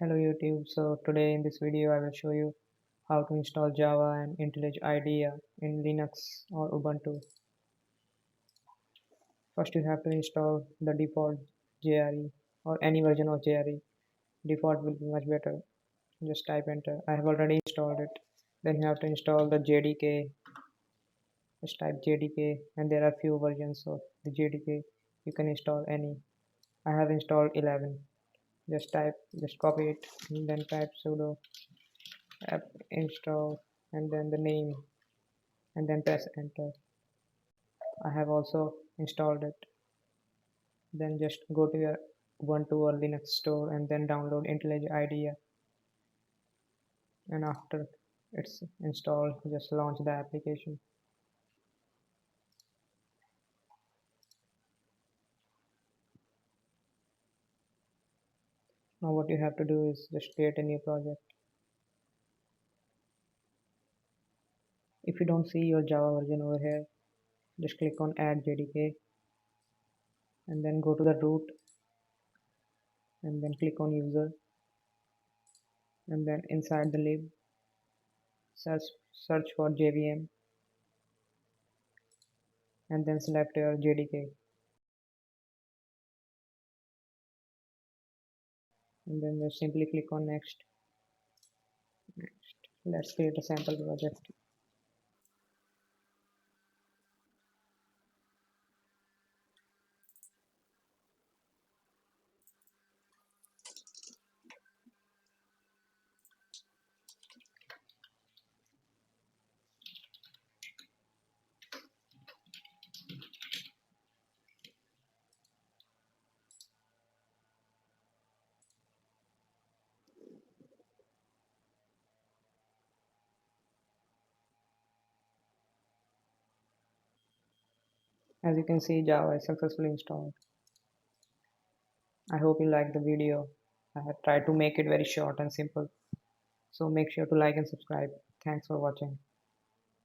Hello YouTube. So today in this video I will show you how to install Java and intellij-idea in Linux or Ubuntu. First you have to install the default JRE or any version of JRE. Default will be much better. Just type enter. I have already installed it. Then you have to install the JDK. Just type JDK and there are few versions of the JDK. You can install any. I have installed 11. Just copy it and then type sudo app install and then the name and then press enter. I have also installed it. Then just go to your Ubuntu or Linux store and then download intellij-idea, and after it's installed just launch the application. Now what you have to do is just create a new project. If you don't see your Java version over here, just click on add JDK and then go to the root and then click on user and then inside the lib search for JVM and then select your JDK and then just simply click on next. Let's create a sample project. As you can see, Java is successfully installed. I hope you liked the video. I have tried to make it very short and simple. So make sure to like and subscribe. Thanks for watching.